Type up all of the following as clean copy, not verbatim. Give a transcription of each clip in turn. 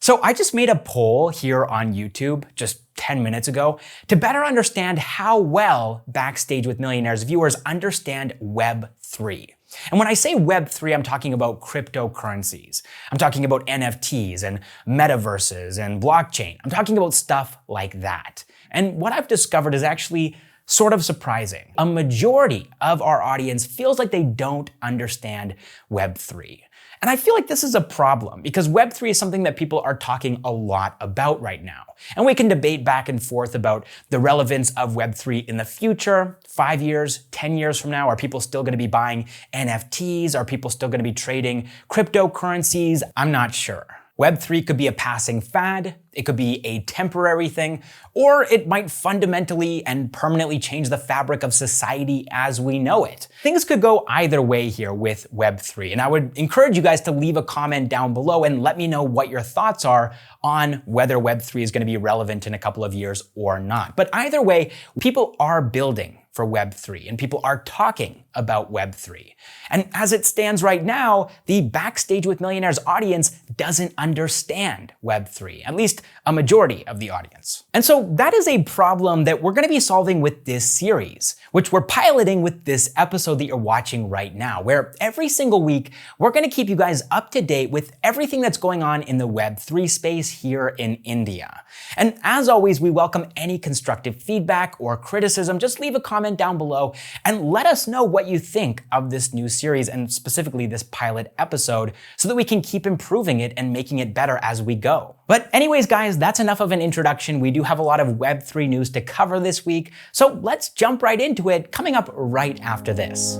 So I just made a poll here on YouTube just 10 minutes ago to better understand how well Backstage with Millionaires viewers understand Web3. And when I say Web3, I'm talking about cryptocurrencies. I'm talking about NFTs and metaverses and blockchain. I'm talking about stuff like that. And what I've discovered is actually sort of surprising. A majority of our audience feels like they don't understand Web3. And I feel like this is a problem because Web3 is something that people are talking a lot about right now. And we can debate back and forth about the relevance of Web3 in the future, 5 years, 10 years from now. Are people still going to be buying NFTs? Are people still going to be trading cryptocurrencies? I'm not sure. Web3 could be a passing fad, it could be a temporary thing, or it might fundamentally and permanently change the fabric of society as we know it. Things could go either way here with Web3, and I would encourage you guys to leave a comment down below and let me know what your thoughts are on whether Web3 is going to be relevant in a couple of years or not. But either way, people are building for Web3 and people are talking about Web3. And as it stands right now, the Backstage with Millionaires audience doesn't understand Web3, at least a majority of the audience. And so that is a problem that we're going to be solving with this series, which we're piloting with this episode that you're watching right now, where every single week, we're going to keep you guys up to date with everything that's going on in the Web3 space here in India. And as always, we welcome any constructive feedback or criticism. Just leave a comment down below and let us know what you think of this new series and specifically this pilot episode so that we can keep improving it and making it better as we go. But anyways, guys, that's enough of an introduction. We do have a lot of Web3 news to cover this week, so let's jump right into it, coming up right after this.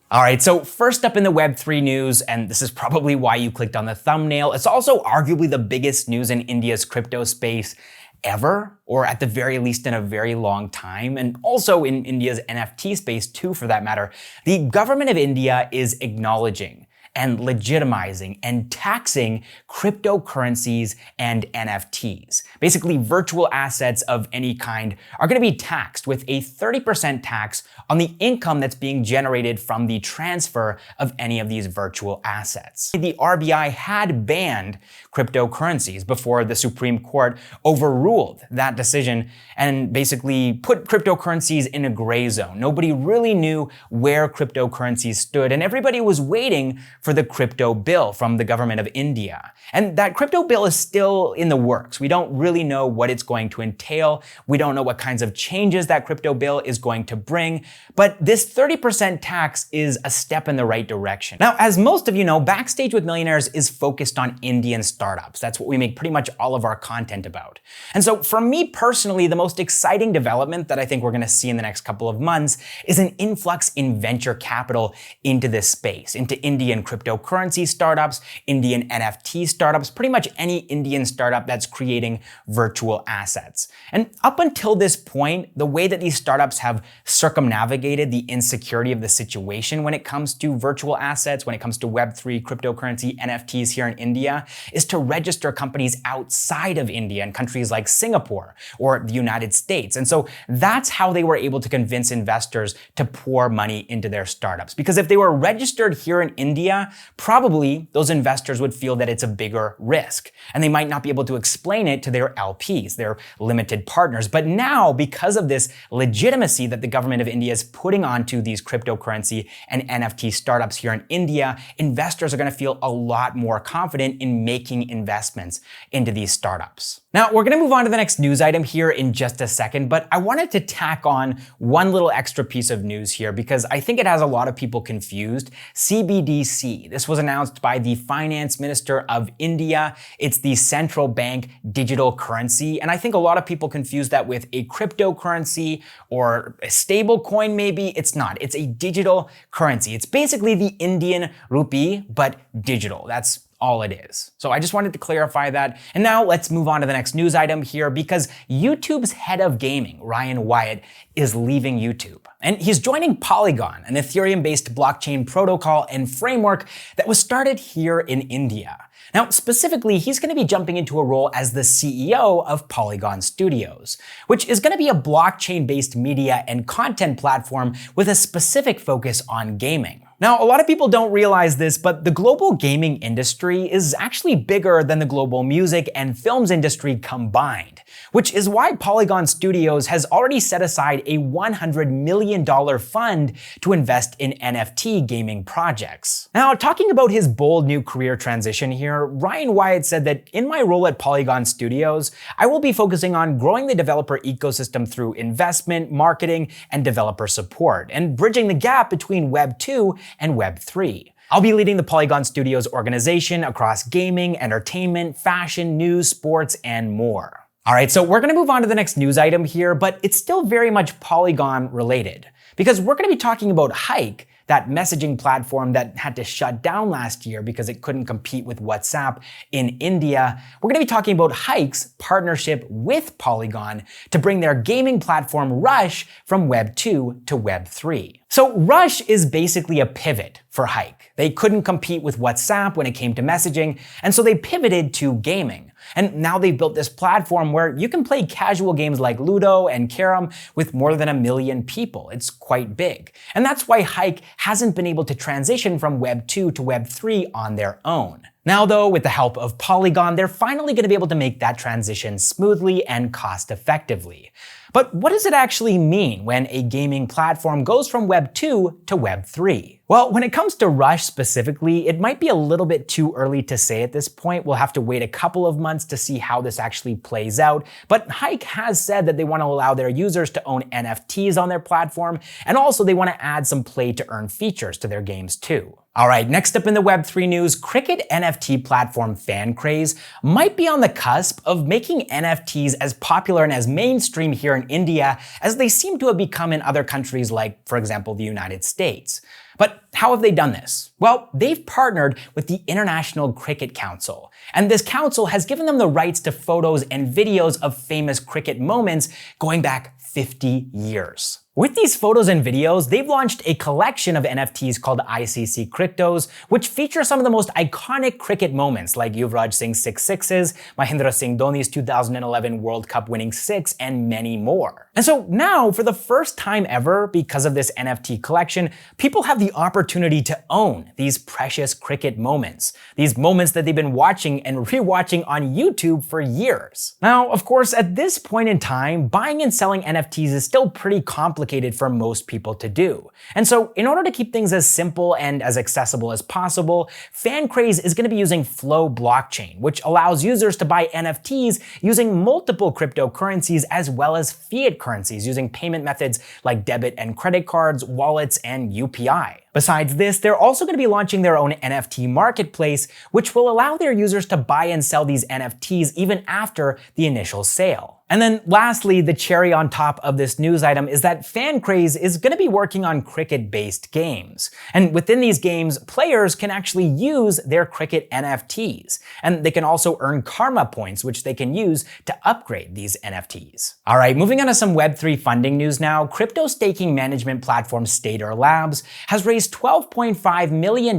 All right, so first up in the Web3 news, and this is probably why you clicked on the thumbnail, it's also arguably the biggest news in India's crypto space ever, or at the very least in a very long time, and also in India's NFT space too, for that matter. The government of India is acknowledging and legitimizing and taxing cryptocurrencies and NFTs. Basically, virtual assets of any kind are going to be taxed with a 30% tax on the income that's being generated from the transfer of any of these virtual assets. The RBI had banned cryptocurrencies before the Supreme Court overruled that decision and basically put cryptocurrencies in a gray zone. Nobody really knew where cryptocurrencies stood, and everybody was waiting for the crypto bill from the government of India. And that crypto bill is still in the works. We don't really know what it's going to entail. We don't know what kinds of changes that crypto bill is going to bring. But this 30% tax is a step in the right direction. Now, as most of you know, Backstage with Millionaires is focused on Indian startups. That's what we make pretty much all of our content about. And so for me personally, the most exciting development that I think we're going to see in the next couple of months is an influx in venture capital into this space, into Indian cryptocurrency startups, Indian NFT startups, pretty much any Indian startup that's creating virtual assets. And up until this point, the way that these startups have circumnavigated the insecurity of the situation when it comes to virtual assets, when it comes to Web3, cryptocurrency, NFTs here in India, is to register companies outside of India in countries like Singapore or the United States. And so that's how they were able to convince investors to pour money into their startups. Because if they were registered here in India, probably those investors would feel that it's a bigger risk, and they might not be able to explain it to their LPs, their limited partners. But now, because of this legitimacy that the government of India is putting onto these cryptocurrency and NFT startups here in India, investors are going to feel a lot more confident in making investments into these startups. Now, we're going to move on to the next news item here in just a second, but I wanted to tack on one little extra piece of news here because I think it has a lot of people confused. CBDC. This was announced by the Finance Minister of India. It's the central bank digital currency, and I think a lot of people confuse that with a cryptocurrency or a stable coin maybe. It's not. It's a digital currency. It's basically the Indian rupee, but digital. That's all it is. So I just wanted to clarify that. And now let's move on to the next news item here because YouTube's head of gaming, Ryan Wyatt, is leaving YouTube. And he's joining Polygon, an Ethereum-based blockchain protocol and framework that was started here in India. Now, specifically, he's going to be jumping into a role as the CEO of Polygon Studios, which is going to be a blockchain-based media and content platform with a specific focus on gaming. Now, a lot of people don't realize this, but the global gaming industry is actually bigger than the global music and films industry combined, which is why Polygon Studios has already set aside a $100 million fund to invest in NFT gaming projects. Now, talking about his bold new career transition here, Ryan Wyatt said that in my role at Polygon Studios, I will be focusing on growing the developer ecosystem through investment, marketing, and developer support, and bridging the gap between Web 2 and Web 3. I'll be leading the Polygon Studios organization across gaming, entertainment, fashion, news, sports, and more. All right, so we're gonna move on to the next news item here, but it's still very much Polygon related, because we're gonna be talking about Hike, that messaging platform that had to shut down last year because it couldn't compete with WhatsApp in India. We're gonna be talking about Hike's partnership with Polygon to bring their gaming platform Rush from Web 2 to Web 3. So Rush is basically a pivot for Hike. They couldn't compete with WhatsApp when it came to messaging, and so they pivoted to gaming. And now they've built this platform where you can play casual games like Ludo and Carom with more than 1 million people. It's quite big. And that's why Hike hasn't been able to transition from Web 2 to Web 3 on their own. Now though, with the help of Polygon, they're finally going to be able to make that transition smoothly and cost effectively. But what does it actually mean when a gaming platform goes from Web 2 to Web 3? Well, when it comes to Rush specifically, it might be a little bit too early to say at this point. We'll have to wait a couple of months to see how this actually plays out. But Hike has said that they want to allow their users to own NFTs on their platform, and also they want to add some play-to-earn features to their games too. All right, next up in the Web3 news, cricket NFT platform FanCraze might be on the cusp of making NFTs as popular and as mainstream here in India as they seem to have become in other countries like, for example, the United States. But how have they done this? Well, they've partnered with the International Cricket Council, and this council has given them the rights to photos and videos of famous cricket moments going back 50 years. With these photos and videos, they've launched a collection of NFTs called ICC Cryptos, which feature some of the most iconic cricket moments like Yuvraj Singh's 6 sixes, Mahendra Singh Dhoni's 2011 World Cup winning 6, and many more. And so now, for the first time ever, because of this NFT collection, people have the opportunity to own these precious cricket moments. These moments that they've been watching and rewatching on YouTube for years. Now, of course, at this point in time, buying and selling NFTs is still pretty complicated for most people to do. And so in order to keep things as simple and as accessible as possible, FanCraze is going to be using Flow blockchain, which allows users to buy NFTs using multiple cryptocurrencies as well as fiat currencies using payment methods like debit and credit cards, wallets, and UPI. Besides this, they're also going to be launching their own NFT marketplace, which will allow their users to buy and sell these NFTs even after the initial sale. And then lastly, the cherry on top of this news item is that FanCraze is going to be working on cricket-based games. And within these games, players can actually use their cricket NFTs. And they can also earn karma points, which they can use to upgrade these NFTs. All right, moving on to some Web3 funding news now. Crypto staking management platform Stader Labs has raised $12.5 million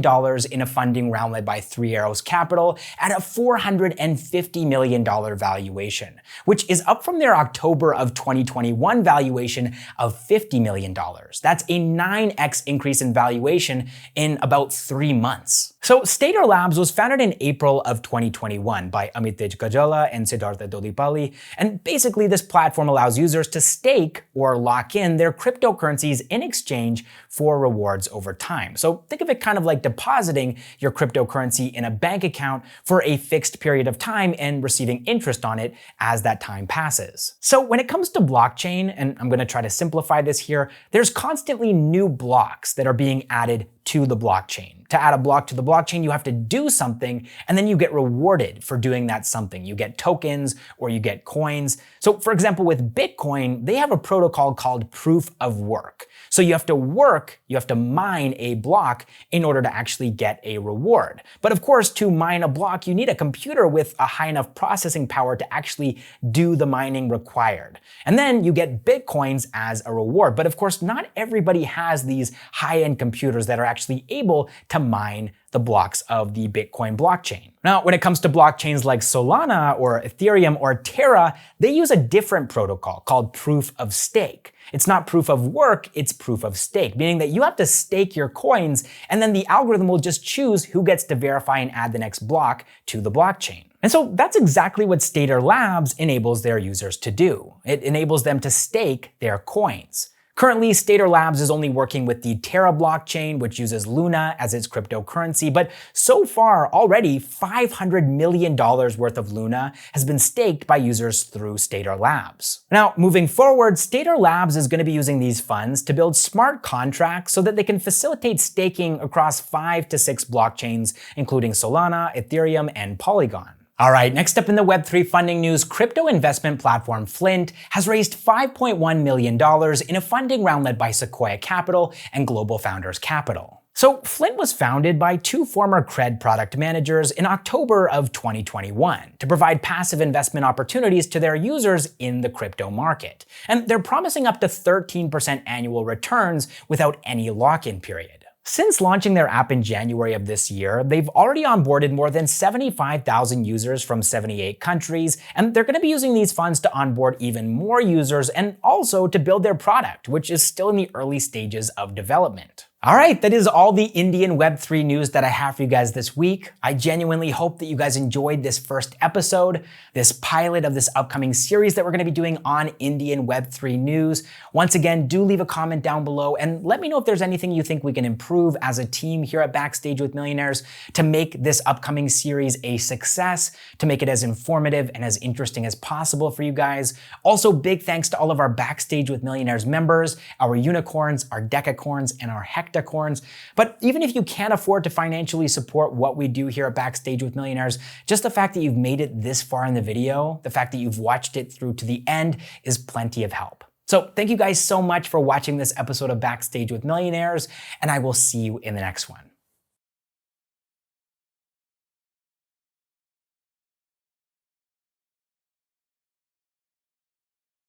in a funding round led by Three Arrows Capital at a $450 million valuation, which is up from their October of 2021 valuation of $50 million. That's a 9x increase in valuation in about 3 months. So Stader Labs was founded in April of 2021 by Amitej Kajala and Siddhartha Dolipalli, and basically this platform allows users to stake or lock in their cryptocurrencies in exchange for rewards over time. So think of it kind of like depositing your cryptocurrency in a bank account for a fixed period of time and receiving interest on it as that time passes. So when it comes to blockchain, and I'm going to try to simplify this here, there's constantly new blocks that are being added to the blockchain. To add a block to the blockchain, you have to do something, and then you get rewarded for doing that something. You get tokens or you get coins. So for example, with Bitcoin, they have a protocol called proof of work. So you have to mine a block in order to actually get a reward. But of course, to mine a block, you need a computer with a high enough processing power to actually do the mining required. And then you get Bitcoins as a reward. But of course, not everybody has these high-end computers that are actually able to mine the blocks of the Bitcoin blockchain. Now, when it comes to blockchains like Solana or Ethereum or Terra, they use a different protocol called proof of stake. It's not proof of work, it's proof of stake, meaning that you have to stake your coins and then the algorithm will just choose who gets to verify and add the next block to the blockchain. And so that's exactly what Stader Labs enables their users to do. It enables them to stake their coins. Currently, Stader Labs is only working with the Terra blockchain, which uses Luna as its cryptocurrency, but so far already $500 million worth of Luna has been staked by users through Stader Labs. Now, moving forward, Stader Labs is going to be using these funds to build smart contracts so that they can facilitate staking across 5 to 6 blockchains, including Solana, Ethereum, and Polygon. All right, next up in the Web3 funding news, crypto investment platform Flint has raised $5.1 million in a funding round led by Sequoia Capital and Global Founders Capital. So Flint was founded by 2 former Cred product managers in October of 2021 to provide passive investment opportunities to their users in the crypto market. And they're promising up to 13% annual returns without any lock-in period. Since launching their app in January of this year, they've already onboarded more than 75,000 users from 78 countries, and they're going to be using these funds to onboard even more users and also to build their product, which is still in the early stages of development. All right, that is all the Indian Web3 news that I have for you guys this week. I genuinely hope that you guys enjoyed this first episode, this pilot of this upcoming series that we're going to be doing on Indian Web3 news. Once again, do leave a comment down below and let me know if there's anything you think we can improve as a team here at Backstage with Millionaires to make this upcoming series a success, to make it as informative and as interesting as possible for you guys. Also, big thanks to all of our Backstage with Millionaires members, our unicorns, our decacorns, and our hectacorns. But even if you can't afford to financially support what we do here at Backstage with Millionaires, just the fact that you've made it this far in the video, the fact that you've watched it through to the end is plenty of help. So thank you guys so much for watching this episode of Backstage with Millionaires, and I will see you in the next one.